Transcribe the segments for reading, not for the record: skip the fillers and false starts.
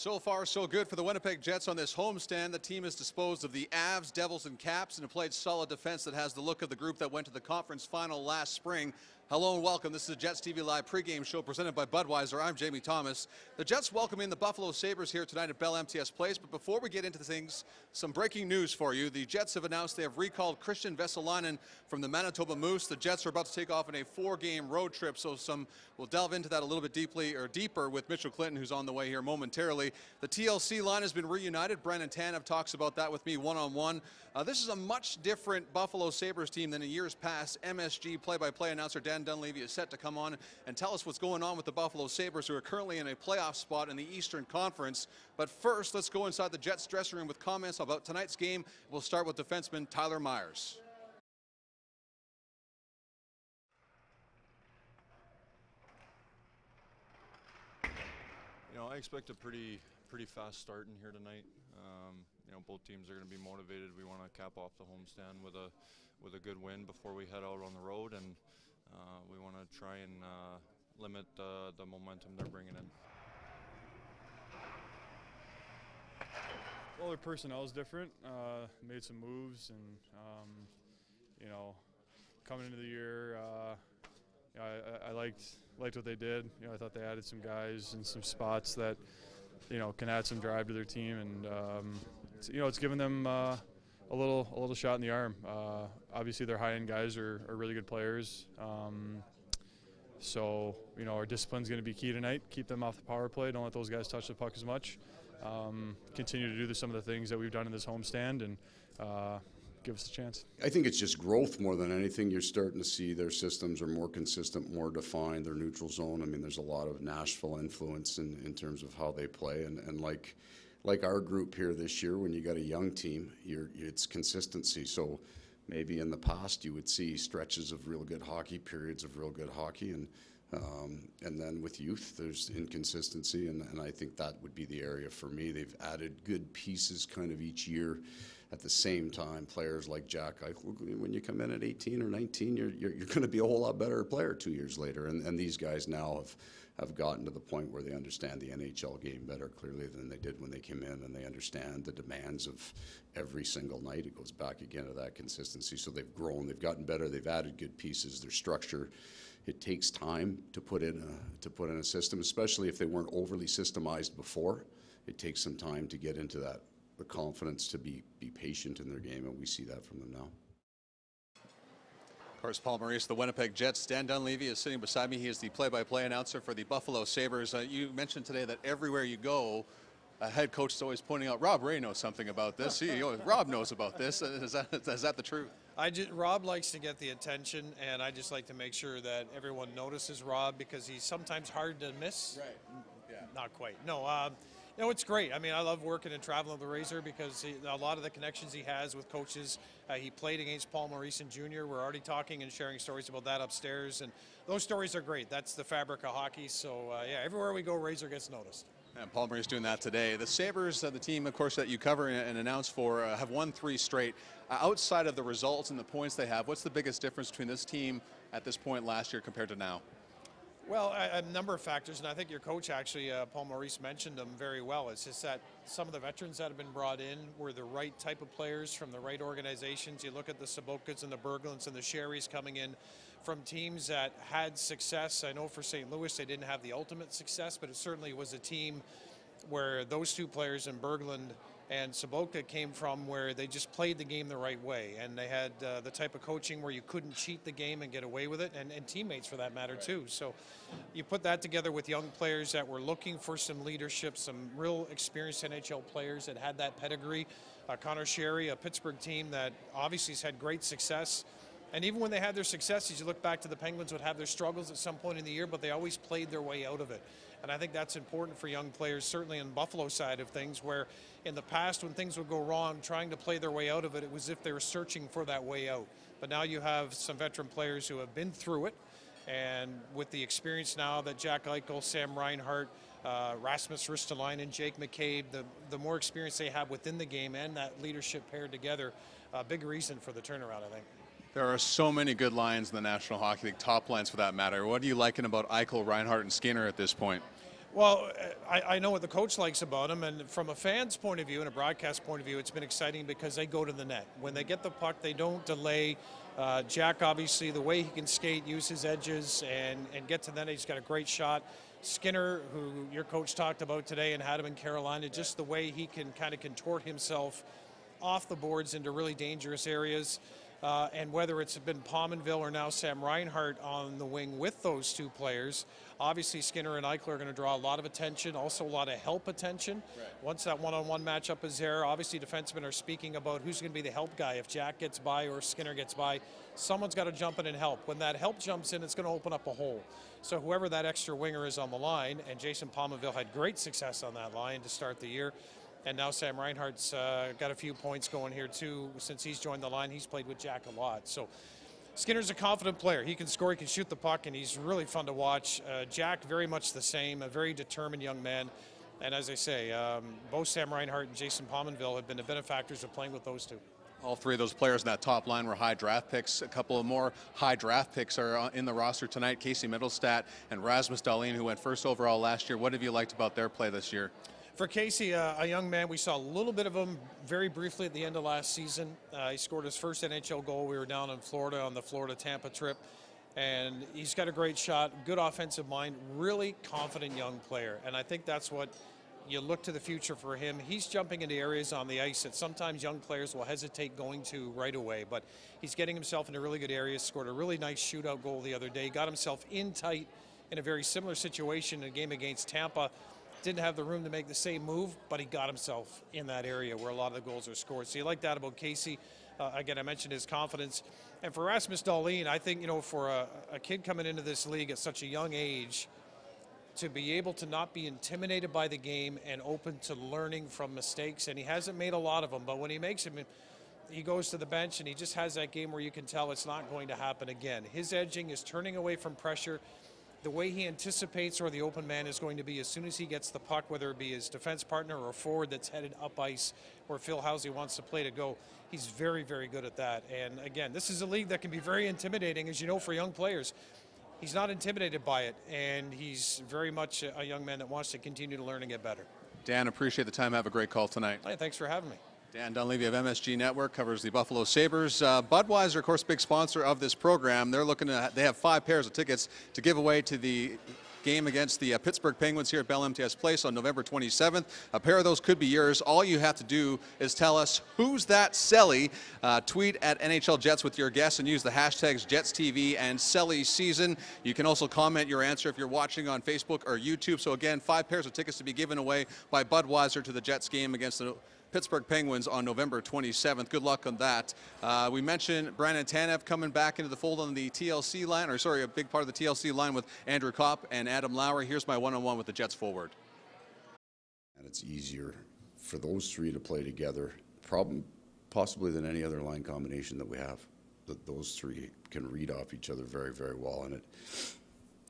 So far, so good for the Winnipeg Jets on this homestand. The team has disposed of the Avs, Devils, and Caps and played solid defense that has the look of the group that went to the conference final last spring. Hello and welcome. This is a JetsTV Live pregame show presented by Budweiser. I'm Jamie Thomas. The Jets welcoming the Buffalo Sabres here tonight at Bell MTS Place. But before we get into things, some breaking news for you. The Jets have announced they have recalled Christian Vesalainen from the Manitoba Moose. The Jets are about to take off on a 4-game road trip, so we'll delve into that a little bit deeper with Mitchell Clinton, who's on the way here momentarily. The TLC line has been reunited. Brandon Tanev talks about that with me one-on-one. This is a much different Buffalo Sabres team than in years past. MSG play-by-play announcer Dan Dunleavy is set to come on and tell us what's going on with the Buffalo Sabres, who are currently in a playoff spot in the Eastern Conference. But first, let's go inside the Jets dressing room with comments about tonight's game. We'll start with defenseman Tyler Myers. You know, I expect a pretty fast start in here tonight. You know, both teams are going to be motivated. We want to cap off the homestand with a good win before we head out on the road, and we want to try and limit the momentum they're bringing in. Well, their personnel is different. Made some moves, and you know, coming into the year, you know, I liked what they did. You know, I thought they added some guys in some spots that, you know, can add some drive to their team, and you know, it's given them a little shot in the arm. Obviously, their high-end guys are really good players. So, you know, our discipline's going to be key tonight. Keep them off the power play. Don't let those guys touch the puck as much. Continue to do some of the things that we've done in this homestand, and give us a chance. I think it's just growth more than anything. You're starting to see their systems are more consistent, more defined, their neutral zone. I mean, there's a lot of Nashville influence in terms of how they play. And like our group here this year, when you got a young team, it's consistency. So maybe in the past you would see stretches of real good hockey, periods of real good hockey, and then with youth, there's inconsistency, and I think that would be the area for me. They've added good pieces kind of each year. At the same time, players like Jack Eichel, when you come in at 18 or 19, you're going to be a whole lot better player 2 years later. And these guys now have gotten to the point where they understand the NHL game better clearly than they did when they came in, and they understand the demands of every single night. It goes back again to that consistency. So they've grown, they've gotten better, they've added good pieces. Their structure, it takes time to put in a system, especially if they weren't overly systemized before. It takes some time to get into that. The confidence to be patient in their game, and we see that from them now. Of course, Paul Maurice, the Winnipeg Jets. Dan Dunleavy is sitting beside me. He is the play-by-play announcer for the Buffalo Sabres. You mentioned today that everywhere you go, a head coach is always pointing out, Rob Ray knows something about this. Rob knows about this. Is that the truth? Rob likes to get the attention, and I just like to make sure that everyone notices Rob, because he's sometimes hard to miss. Right. Yeah. Not quite. No, it's great. I mean, I love working and traveling with the Razor, because a lot of the connections he has with coaches. He played against Paul Maurice Jr. We're already talking and sharing stories about that upstairs, and those stories are great. That's the fabric of hockey. So, yeah, everywhere we go, Razor gets noticed. And Paul Maurice doing that today. The Sabres, the team, of course, that you cover and announce for, have won 3 straight. Outside of the results and the points they have, what's the biggest difference between this team at this point last year compared to now? Well, a number of factors, and I think your coach actually, Paul Maurice, mentioned them very well. It's just that some of the veterans that have been brought in were the right type of players from the right organizations. You look at the Sabokas and the Berglunds and the Sherrys coming in from teams that had success. I know for St. Louis they didn't have the ultimate success, but it certainly was a team where those 2 players in Berglund and Saboka came from, where they just played the game the right way, and they had the type of coaching where you couldn't cheat the game and get away with it, and teammates for that matter too. So you put that together with young players that were looking for some leadership, some real experienced NHL players that had that pedigree. Connor Sherry, a Pittsburgh team that obviously has had great success. And even when they had their successes, you look back to the Penguins would have their struggles at some point in the year, but they always played their way out of it. And I think that's important for young players, certainly on Buffalo side of things, where in the past when things would go wrong, trying to play their way out of it, it was as if they were searching for that way out. But now you have some veteran players who have been through it, and with the experience now that Jack Eichel, Sam Reinhart, Rasmus Ristolainen, Jake McCabe, the more experience they have within the game and that leadership paired together, a big reason for the turnaround, I think. There are so many good lines in the National Hockey League, top lines for that matter. What are you liking about Eichel, Reinhart, and Skinner at this point? Well, I know what the coach likes about him, and from a fan's point of view and a broadcast point of view, it's been exciting because they go to the net. When they get the puck, they don't delay. Jack, obviously, the way he can skate, use his edges, and get to the net, he's got a great shot. Skinner, who your coach talked about today and had him in Carolina, just the way he can kind of contort himself off the boards into really dangerous areas. And whether it's been Pominville or now Sam Reinhart on the wing with those two players, obviously Skinner and Eichler are going to draw a lot of attention, also a lot of help attention. Right. Once that one-on-one matchup is there, obviously defensemen are speaking about who's going to be the help guy. If Jack gets by or Skinner gets by, someone's got to jump in and help. When that help jumps in, it's going to open up a hole. So whoever that extra winger is on the line, and Jason Pominville had great success on that line to start the year. And now Sam Reinhart's got a few points going here too. Since he's joined the line, he's played with Jack a lot. So Skinner's a confident player. He can score, he can shoot the puck, and he's really fun to watch. Jack, very much the same, a very determined young man. And as I say, both Sam Reinhart and Jason Pominville have been the benefactors of playing with those two. All three of those players in that top line were high draft picks. A couple of more high draft picks are in the roster tonight. Casey Mittelstadt and Rasmus Dahlin, who went first overall last year. What have you liked about their play this year? For Casey, a young man, we saw a little bit of him very briefly at the end of last season. He scored his first NHL goal. We were down in Florida on the Florida-Tampa trip, and he's got a great shot, good offensive mind, really confident young player. And I think that's what you look to the future for him. He's jumping into areas on the ice that sometimes young players will hesitate going to right away, but he's getting himself into really good areas, scored a really nice shootout goal the other day, got himself in tight in a very similar situation in a game against Tampa. Didn't have the room to make the same move, but he got himself in that area where a lot of the goals are scored. So you like that about Casey. Again, I mentioned his confidence. And for Rasmus Dahlin, I think, for a kid coming into this league at such a young age, to be able to not be intimidated by the game and open to learning from mistakes, and he hasn't made a lot of them, but when he makes them, he goes to the bench and he just has that game where you can tell it's not going to happen again. His edging is turning away from pressure. The way he anticipates where the open man is going to be as soon as he gets the puck, whether it be his defense partner or a forward that's headed up ice where Phil Housey wants to play to go, he's very, very good at that. And again, this is a league that can be very intimidating, as you know, for young players. He's not intimidated by it, and he's very much a young man that wants to continue to learn and get better. Dan, appreciate the time. Have a great call tonight. Hey, thanks for having me. Dan Dunleavy of MSG Network covers the Buffalo Sabres. Budweiser, of course, big sponsor of this program. They're looking to, they have 5 pairs of tickets to give away to the game against the Pittsburgh Penguins here at Bell MTS Place on November 27th. A pair of those could be yours. All you have to do is tell us who's that Selly. Tweet at NHL Jets with your guess and use the hashtags JetsTV and Selly Season. You can also comment your answer if you're watching on Facebook or YouTube. So again, 5 pairs of tickets to be given away by Budweiser to the Jets game against the Pittsburgh Penguins on November 27th. Good luck on that. We mentioned Brandon Tanev coming back into the fold on the TLC line, or sorry, a big part of the TLC line with Andrew Kopp and Adam Lowry. Here's my one-on-one with the Jets forward. And it's easier for those three to play together, possibly than any other line combination that we have. That those three can read off each other very, very well, and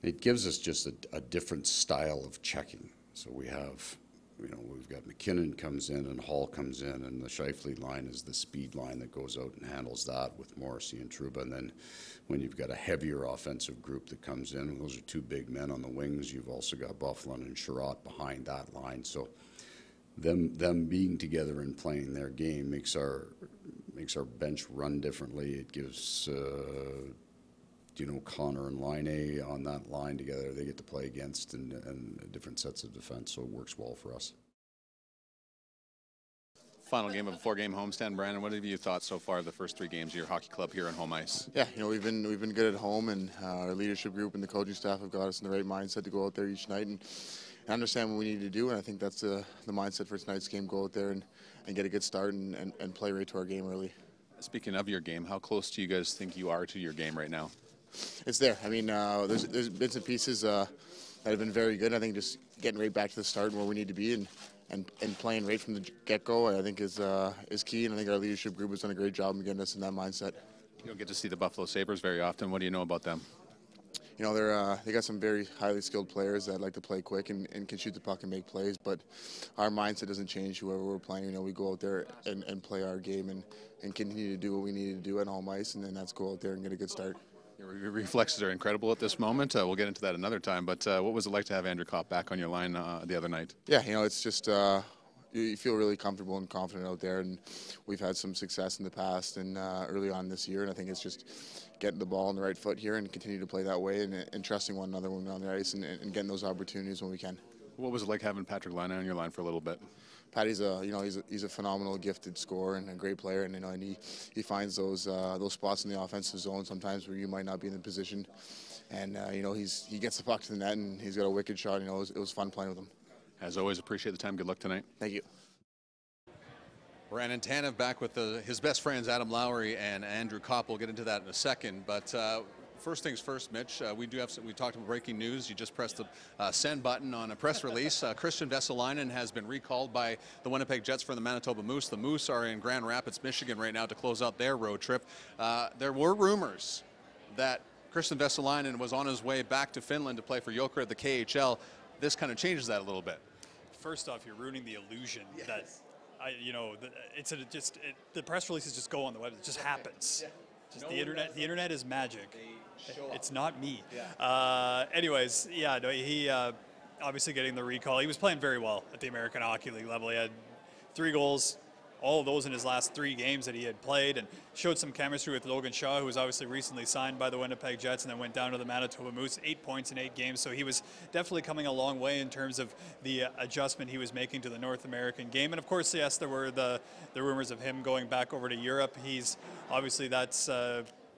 it gives us just a different style of checking. So we have, we've got McKinnon comes in and Hall comes in, and the Scheifele line is the speed line that goes out and handles that with Morrissey and Trouba. And then when you've got a heavier offensive group that comes in, those are 2 big men on the wings. You've also got Buffalo and Sherratt behind that line. So them being together and playing their game makes our bench run differently. It gives Connor and Line on that line together, they get to play against and different sets of defense, so it works well for us. Final game of a 4-game homestand, Brandon. What have you thought so far of the first 3 games of your hockey club here on home ice? Yeah, we've been good at home, and our leadership group and the coaching staff have got us in the right mindset to go out there each night and understand what we need to do. And I think that's the mindset for tonight's game. Go out there and get a good start and play right to our game early. Speaking of your game, how close do you guys think you are to your game right now? It's there. I mean, there's bits and pieces that have been very good. I think just getting right back to the start and where we need to be and playing right from the get-go, I think is key. And I think our leadership group has done a great job in getting us in that mindset. You don't get to see the Buffalo Sabres very often. What do you know about them? They got some very highly skilled players that like to play quick and can shoot the puck and make plays. But our mindset doesn't change whoever we're playing. We go out there and play our game and continue to do what we need to do at home ice, and then that's go out there and get a good start. Your reflexes are incredible at this moment. We'll get into that another time. But what was it like to have Andrew Kopp back on your line the other night? Yeah, it's just you feel really comfortable and confident out there, and we've had some success in the past and early on this year, and I think it's just getting the ball on the right foot here and continue to play that way and trusting one another when we're on the ice and getting those opportunities when we can. What was it like having Patrick Laine on your line for a little bit? Patty's he's a phenomenal, gifted scorer and a great player, and he finds those spots in the offensive zone sometimes where you might not be in the position, and he gets the puck to the net and he's got a wicked shot. It was fun playing with him. As always, appreciate the time. Good luck tonight. Thank you. Brandon Tanev back with his best friends Adam Lowry and Andrew Kopp. We'll get into that in a second, but first things first, Mitch. We talked about breaking news. You just pressed the send button on a press release. Christian Vesalainen has been recalled by the Winnipeg Jets for the Manitoba Moose. The Moose are in Grand Rapids, Michigan right now to close out their road trip. There were rumors that Christian Vesalainen was on his way back to Finland to play for Joker at the KHL. This kind of changes that a little bit. First off, you're ruining the illusion that the press releases just go on the web. It just happens. Yeah. Just the internet is magic. It's not me. Yeah. Anyways, yeah, no, he obviously getting the recall. He was playing very well at the American Hockey League level. He had 3 goals, all of those in his last 3 games that he had played, and showed some chemistry with Logan Shaw, who was obviously recently signed by the Winnipeg Jets and then went down to the Manitoba Moose. 8 points in 8 games, so he was definitely coming a long way in terms of the adjustment he was making to the North American game. And of course, yes, there were the rumors of him going back over to Europe. He's obviously that's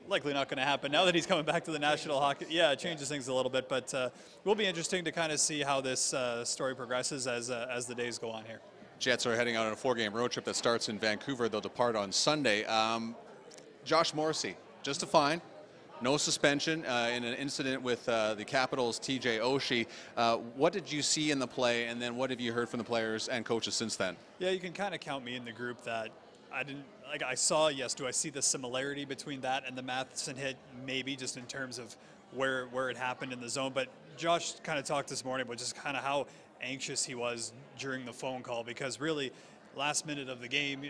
likely not going to happen now that he's coming back to the National Hockey. Yeah, it changes things a little bit, but it will be interesting to kind of see how this story progresses as the days go on here. Jets are heading out on a 4-game road trip that starts in Vancouver. They'll depart on Sunday. Josh Morrissey, just a fine, no suspension in an incident with the Capitals' TJ Oshie. What did you see in the play, and then what have you heard from the players and coaches since then? Yeah, you can kind of count me in the group that I saw, yes, do I see the similarity between that and the Matheson hit? Maybe, just in terms of where it happened in the zone. But Josh kind of talked this morning about just kind of how anxious he was during the phone call, because really last minute of the game,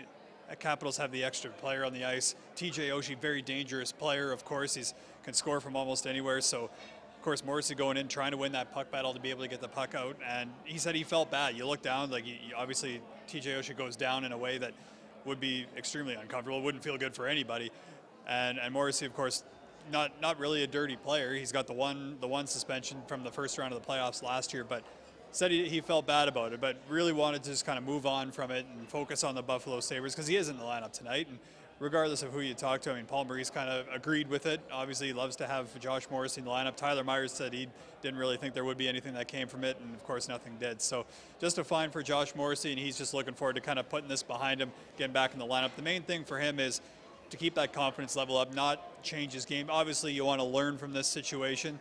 Capitals have the extra player on the ice. TJ Oshie, very dangerous player, of course. He can score from almost anywhere. So, of course, Morrissey going in, trying to win that puck battle to be able to get the puck out. And he said he felt bad. You look down, obviously TJ Oshie goes down in a way that would be extremely uncomfortable. It wouldn't feel good for anybody. And Morrissey, of course, not really a dirty player. He's got the one suspension from the first round of the playoffs last year, but said he felt bad about it, but really wanted to just kind of move on from it and focus on the Buffalo Sabres, because he is in the lineup tonight. And regardless of who you talk to, I mean, Paul Maurice kind of agreed with it. Obviously, he loves to have Josh Morrissey in the lineup. Tyler Myers said he didn't really think there would be anything that came from it, and of course, nothing did. So just a fine for Josh Morrissey, and he's just looking forward to kind of putting this behind him, getting back in the lineup. The main thing for him is to keep that confidence level up, not change his game. Obviously, you want to learn from this situation,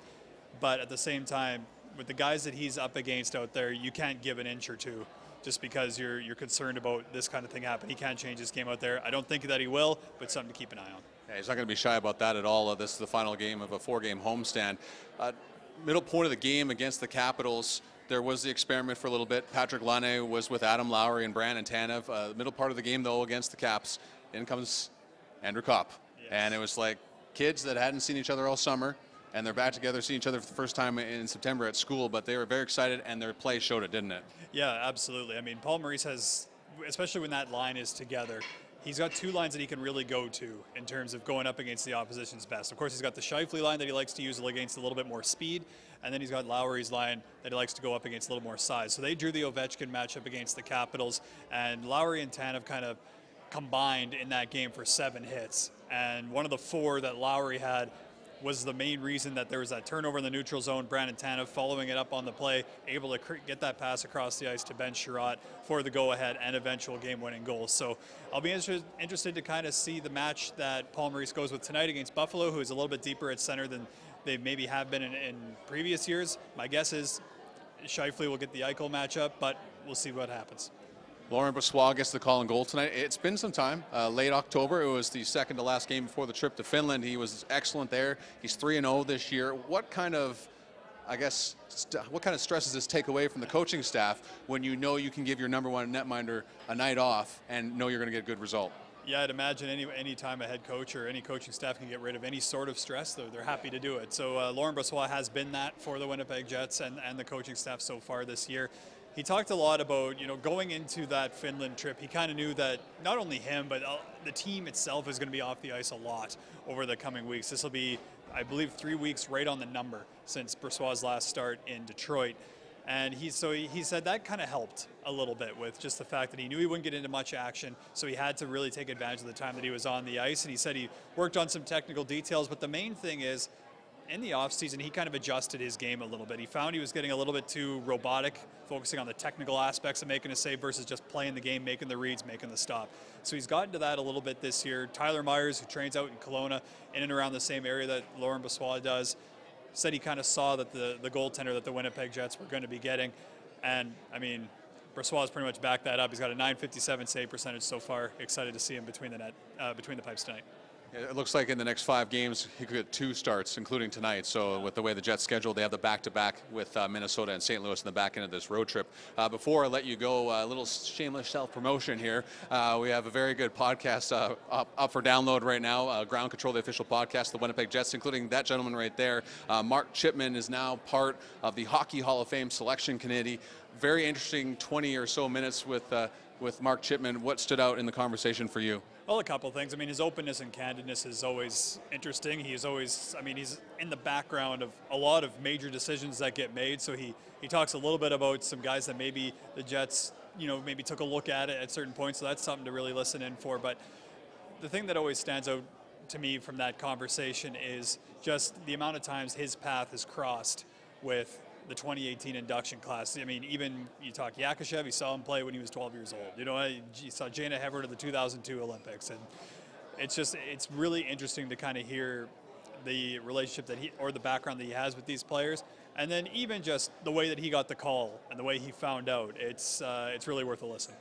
but at the same time, with the guys that he's up against out there, you can't give an inch or two just because you're concerned about this kind of thing happening. He can't change his game out there. I don't think that he will, but something to keep an eye on. Yeah, he's not going to be shy about that at all. This is the final game of a 4-game homestand. Middle point of the game against the Capitals, there was the experiment for a little bit. Patrick Laine was with Adam Lowry and Brandon Tanev. Middle part of the game, though, against the Caps, in comes Andrew Kopp. Yes. And it was like kids that hadn't seen each other all summer, and they're back together, seeing each other for the first time in September at school, but they were very excited, and their play showed it, didn't it? Yeah, absolutely. I mean, Paul Maurice has, especially when that line is together, he's got 2 lines that he can really go to in terms of going up against the opposition's best. Of course, he's got the Scheifele line that he likes to use against a little bit more speed, and then he's got Lowry's line that he likes to go up against a little more size. So they drew the Ovechkin matchup against the Capitals, and Lowry and Tanev kind of combined in that game for 7 hits. And one of the 4 that Lowry had was the main reason that there was that turnover in the neutral zone. Brandon Tanev following it up on the play, able to get that pass across the ice to Ben Sherratt for the go-ahead and eventual game-winning goal. So I'll be interested to kind of see the match that Paul Maurice goes with tonight against Buffalo, who is a little bit deeper at center than they maybe have been in previous years. My guess is Scheifele will get the Eichel matchup, but we'll see what happens. Laurent Brossoit gets the call and goal tonight. It's been some time, late October. It was the second to last game before the trip to Finland. He was excellent there. He's 3-0 this year. What kind of, what kind of stress does this take away from the coaching staff when you know you can give your #1 netminder a night off and know you're going to get a good result? Yeah, I'd imagine any time a head coach or any coaching staff can get rid of any sort of stress, they're happy to do it. So Laurent Brossoit has been that for the Winnipeg Jets and the coaching staff so far this year. He talked a lot about, going into that Finland trip, he kind of knew that not only him, but the team itself is going to be off the ice a lot over the coming weeks. This will be, I believe, 3 weeks right on the number since Brossoit's last start in Detroit. And he said that kind of helped a little bit with just the fact that he knew he wouldn't get into much action, so he had to really take advantage of the time that he was on the ice. And he said he worked on some technical details, but the main thing is, in the offseason, he kind of adjusted his game a little bit. He found he was getting a little bit too robotic, focusing on the technical aspects of making a save versus just playing the game, making the reads, making the stop. So he's gotten to that a little bit this year. Tyler Myers, who trains out in Kelowna, in and around the same area that Laurent Brossoit does, said he kind of saw that the goaltender that the Winnipeg Jets were going to be getting. And, I mean, Brossoit has pretty much backed that up. He's got a .957 save percentage so far. Excited to see him between the pipes tonight. It looks like in the next 5 games, he could get 2 starts, including tonight. So with the way the Jets scheduled, they have the back-to-back with Minnesota and St. Louis in the back end of this road trip. Before I let you go, a little shameless self-promotion here. We have a very good podcast up for download right now, Ground Control, the official podcast of the Winnipeg Jets, including that gentleman right there. Mark Chipman is now part of the Hockey Hall of Fame selection committee. Very interesting 20 or so minutes with Mark Chipman. What stood out in the conversation for you? Well, a couple things. I mean, his openness and candidness is always interesting. He's always, he's in the background of a lot of major decisions that get made. So he talks a little bit about some guys that maybe the Jets, maybe took a look at it at certain points. So that's something to really listen in for. But the thing that always stands out to me from that conversation is just the amount of times his path is crossed with the 2018 induction class. I mean, even you talk Yakushev, you saw him play when he was 12 years old. You saw Jana Hever at the 2002 Olympics. And it's really interesting to kind of hear the relationship that or the background that he has with these players. And then even just the way that he got the call and the way he found out, it's really worth a listen.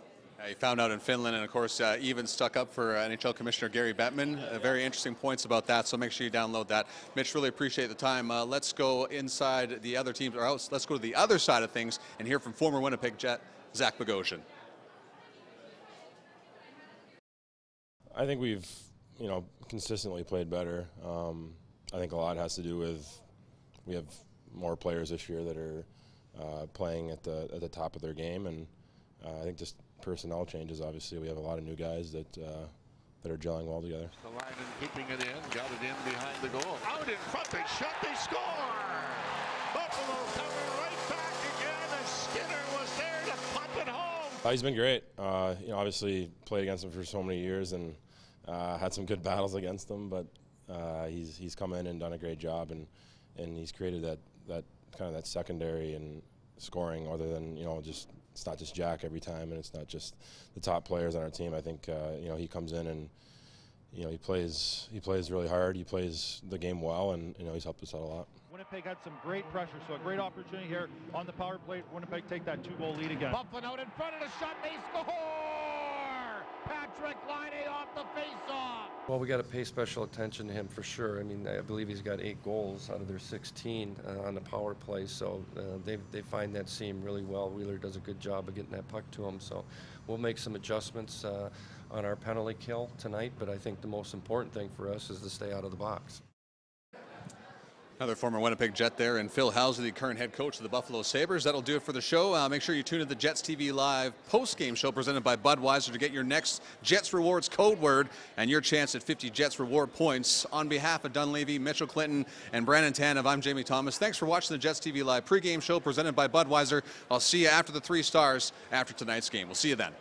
He found out in Finland, and of course, even stuck up for NHL Commissioner Gary Bettman. Very interesting points about that, so make sure you download that. Mitch, really appreciate the time. Let's go inside the other teams, or else let's go to the other side of things and hear from former Winnipeg Jet Zach Bogosian. I think we've, consistently played better. I think a lot has to do with we have more players this year that are playing at the top of their game, and I think just personnel changes. Obviously, we have a lot of new guys that are gelling well together. The line and keeping it in, got it in behind the goal. Out in front, they shot, they score! Buffalo coming right back again, and Skinner was there to pop it home. He's been great. Obviously played against him for so many years and had some good battles against him, but he's come in and done a great job, and he's created that kind of that secondary and scoring, other than just. It's not just Jack every time, and it's not just the top players on our team. I think he comes in and he plays really hard. He plays the game well, and he's helped us out a lot. Winnipeg had some great pressure, so a great opportunity here on the power play. Winnipeg take that 2-goal lead again. Buffalo out in front of the shot, they score! Patrick Laine off the face-off. Well, we got to pay special attention to him for sure. I mean, I believe he's got 8 goals out of their 16 on the power play, so they find that seam really well. Wheeler does a good job of getting that puck to him, so we'll make some adjustments on our penalty kill tonight, but I think the most important thing for us is to stay out of the box. Another former Winnipeg Jet there, and Phil Housley, the current head coach of the Buffalo Sabres. That'll do it for the show. Make sure you tune in to the JetsTV Live post-game show presented by Budweiser to get your next Jets Rewards code word and your chance at 50 Jets Reward points. On behalf of Dunleavy, Mitchell Clinton, and Brandon Tanev, I'm Jamie Thomas. Thanks for watching the JetsTV Live pregame show presented by Budweiser. I'll see you after the 3 stars after tonight's game. We'll see you then.